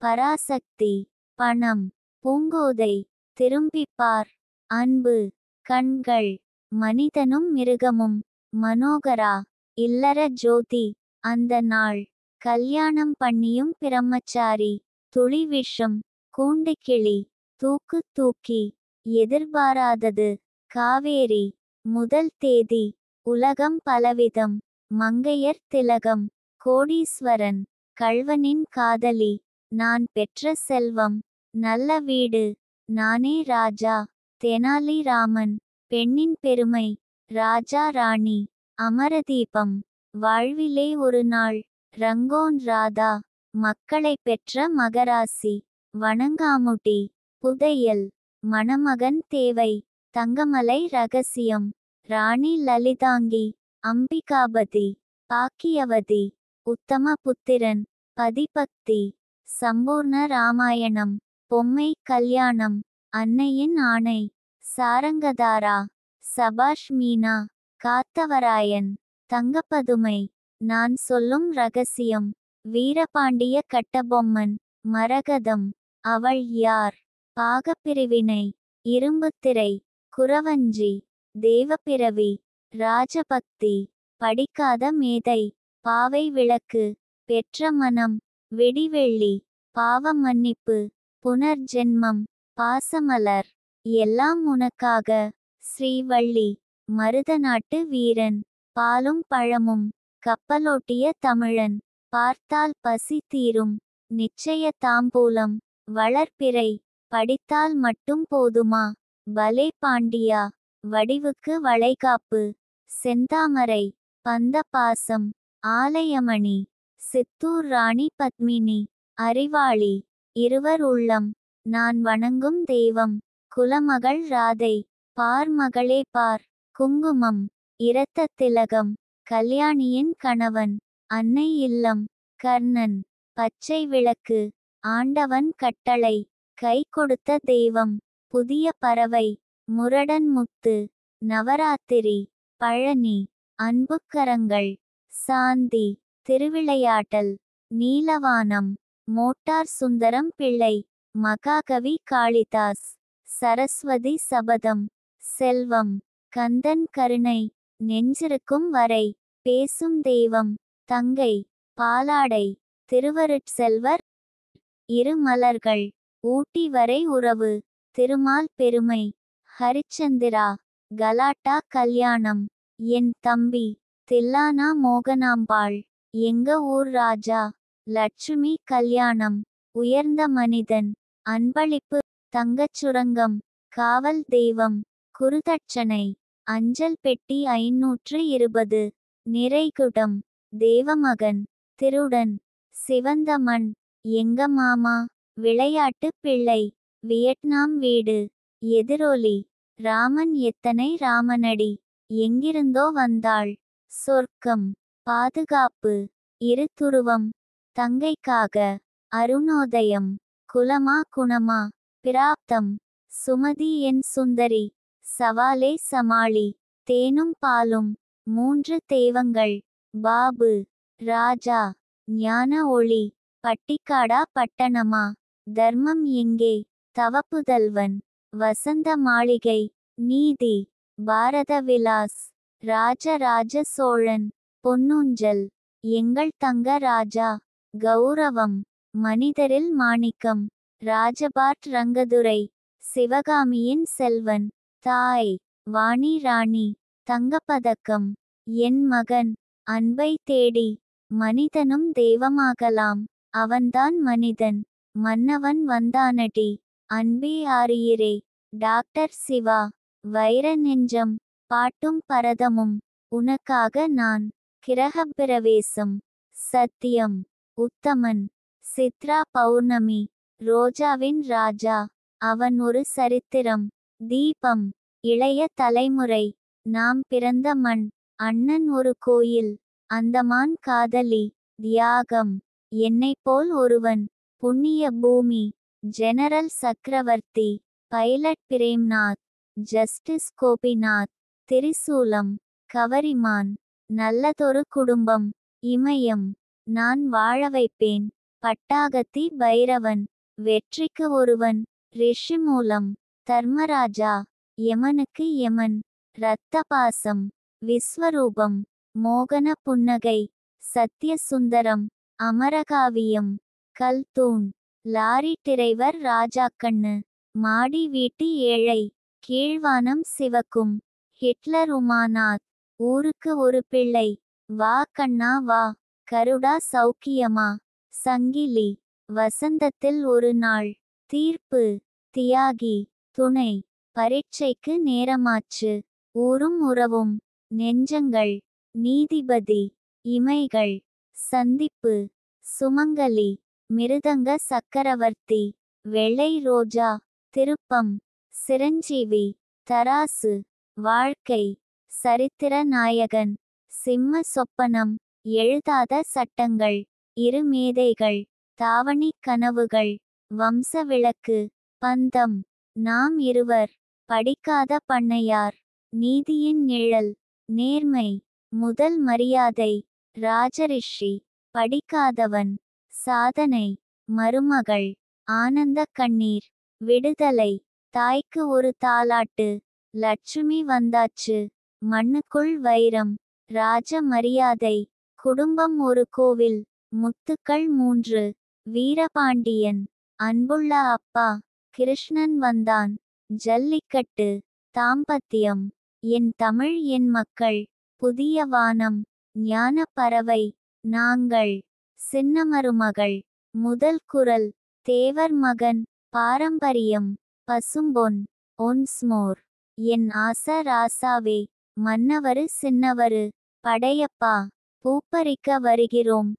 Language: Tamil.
பராசக்தி, பணம், பூங்கோதை, திரும்பிப்பார், அன்பு, கண்கள், மனிதனும் மிருகமும், மனோகரா, இல்லற ஜோதி. அந்த நாள் கல்யாணம் பண்ணியும் பிரம்மச்சாரி, துளி விஷம், கூண்டு கிளி, தூக்கு தூக்கி. எதிர்பாராதது, காவேரி, முதல் தேதி. உலகம் பலவிதம், மங்கையர் திலகம், கோடீஸ்வரன், கள்வனின் காதலி, நான் பெற்ற செல்வம், நல்ல வீடு, நானே ராஜா. தெனாலி ராமன், பெண்ணின் பெருமை, ராஜா ராணி, அமரதீபம், வாழ்விலே ஒரு நாள், ரங்கோன் ராதா, மக்களை பெற்ற மகராசி, வணங்காமுடி, புதையல், மணமகன் தேவை, தங்கமலை ரகசியம், ராணி லலிதாங்கி, அம்பிகாபதி, பாக்கியவதி, உத்தம புத்திரன், பதிபக்தி, சம்பூர்ண ராமாயணம், பொம்மை கல்யாணம், அன்னையின் ஆணை, சாரங்கதாரா, சபாஷ் மீனா, காத்தவராயன், தங்கப்பதுமை, நான் சொல்லும் ரகசியம், வீரபாண்டிய கட்டபொம்மன், மரகதம், அவள் யார், பாகப்பிரிவினை, இரும்புத்திரை, குறவஞ்சி, தேவப்பிறவி, ராஜபக்தி, படிக்காத மேதை, பாவை விளக்கு, பெற்ற மனம், வெடிவெள்ளி, பாவ மன்னிப்பு, புனர்ஜென்மம், பாசமலர், எல்லாம் உனக்காக, ஸ்ரீவள்ளி, மருதநாட்டு வீரன், பாலும் பழமும், கப்பலோட்டிய தமிழன், பார்த்தால் பசி தீரும், நிச்சய தாம்பூலம், வளர்பிறை, படித்தால் மட்டும் போதுமா, பலே பாண்டியா, வடிவுக்கு வளைகாப்பு, செந்தாமரை, பந்த பாசம், ஆலயமணி, சித்தூர் ராணி பத்மினி, அறிவாளி, இருவர் உள்ளம், நான் வணங்கும் தெய்வம், குலமகள் ராதை, பார் மகளே பார், குங்குமம், இரத்த திலகம், கல்யாணியின் கணவன், அன்னை இல்லம், கர்ணன், பச்சை விளக்கு, ஆண்டவன் கட்டளை, கை கொடுத்த தெய்வம், புதிய பறவை, முரடன் முத்து, நவராத்திரி, பழனி, அன்புக்கரங்கள், சாந்தி, திருவிளையாடல், நீலவானம், மோட்டார் சுந்தரம் பிள்ளை, மகாகவி காளிதாஸ், சரஸ்வதி சபதம், செல்வம், கந்தன் கருணை, நெஞ்சிருக்கும் வரை, பேசும் தெய்வம், தங்கை, பாலாடை, திருவருட்செல்வர், இரு மலர்கள், ஊட்டி வரை உறவு, திருமால் பெருமை, ஹரிச்சந்திரா, கலாட்டா கல்யாணம், என் தம்பி, தில்லானா மோகனாம்பாள், எங்க ஊர் ராஜா, லட்சுமி கல்யாணம், உயர்ந்த மனிதன், அன்பளிப்பு, தங்கச் சுரங்கம், காவல் தெய்வம், குருதட்சணை, அஞ்சல் பெட்டி 520, நிறைகுடம், தேவமகன், திருடன், சிவந்த மண், எங்க மாமா, விளையாட்டு பிள்ளை, வியட்நாம் வீடு, எதிரொலி, ராமன் எத்தனை ராமனடி, எங்கிருந்தோ வந்தாள், சொர்க்கம், பாதுகாப்பு, இரு துருவம், தங்கைக்காக, அருணோதயம், குலமா குணமா, பிராப்தம், சுமதி என் சுந்தரி, சவாலே சமாளி, தேனும் பாலும், 3 தெய்வங்கள், பாபு, ராஜா, ஞான ஒளி, பட்டிக்காடா பட்டணமா, தர்மம் எங்கே, தவப்புதல்வன், வசந்த மாளிகை, நீதி, பாரத விலாஸ், ராஜராஜ சோழன், பொன்னூஞ்சல், எங்கள் தங்க ராஜா, கௌரவம், மனிதரில் மாணிக்கம், ராஜபாட் ரங்கதுரை, சிவகாமியின் செல்வன், தாய், வாணி ராணி, தங்கப்பதக்கம், என் மகன், அன்பை தேடி, மனிதனும் தெய்வமாகலாம், அவன்தான் மனிதன், மன்னவன் வந்தானடி, அன்பே ஆரியிரே, டாக்டர் சிவா, வைர நெஞ்சம், பாட்டும் பரதமும், உனக்காக நான், கிரகப்பிரவேசம், சத்தியம், உத்தமன், சித்ரா பௌர்ணமி, ரோஜாவின் ராஜா, அவன் ஒரு சரித்திரம், தீபம், இளைய தலைமுறை, நாம் பிறந்த மண், அண்ணன் ஒரு கோயில், அந்தமான் காதலி, தியாகம், என்னைப்போல் ஒருவன், புண்ணிய பூமி, ஜெனரல் சக்கரவர்த்தி, பைலட் பிரேம்நாத், ஜஸ்டிஸ் கோபிநாத், திரிசூலம், கவரிமான், நல்லதொரு குடும்பம், இமயம், நான் வாழ வைப்பேன், பட்டாகத்தி பைரவன். வெற்றிக்கு ஒருவன். ரிஷி மூலம். தர்மராஜா. யமனுக்கு யமன். இரத்த பாசம். விஸ்வரூபம். மோகன புன்னகை. சத்ய சுந்தரம். அமரகாவியம். கல்தூண். Lorry driver Rajakannu. மாடி வீட்டு ஏழை. கீழ்வானம் சிவக்கும். ஹிட்லர் உமாநாத். ஊருக்கு ஒரு பிள்ளை. வா கண்ணா வா. கருடா சௌக்கியமா. சங்கிலி. வசந்தத்தில் ஒரு நாள். தீர்ப்பு. தியாகி. துணை. பரீட்சைக்கு நேரமாச்சு. ஊரும் உறவும். நெஞ்சங்கள். நீதிபதி. இமைகள். சந்திப்பு. சுமங்கலி. மிருதங்க சக்கரவர்த்தி. வெள்ளை ரோஜா. திருப்பம். சிரஞ்சீவி. தராசு. வாழ்க்கை. சரித்திர நாயகன். சிம்ம சொப்பனம். எழுதாத சட்டங்கள். இரு மேதைகள். தாவணி கனவுகள். வம்ச விளக்கு. பந்தம். நாம் இருவர். படிக்காத பண்ணையார். நீதியின் நிழல். நேர்மை. முதல் மரியாதை. ராஜரிஷி. படிக்காதவன். சாதனை. மருமகள். ஆனந்த கண்ணீர். விடுதலை. தாய்க்கு ஒரு தாலாட்டு. லட்சுமி வந்தாச்சு. மண்ணுக்குள் வைரம். ராஜ மரியாதை. குடும்பம் ஒரு கோவில். முத்துக்கள் 3. வீரபாண்டியன். அன்புள்ள அப்பா. கிருஷ்ணன் வந்தான். ஜல்லிக்கட்டு. தாம்பத்தியம். என் தமிழ் என் மக்கள். புதிய வானம். ஞான பறவை. நாங்கள். சின்னமருமகள். முதல் குரல். தேவர் மகன். பாரம்பரியம். பசும்பொன். ஒன்ஸ்மோர். என் ஆச ராசாவே. மன்னவரு சின்னவரு. படையப்பா. பூப்பறிக்க வருகிறோம்.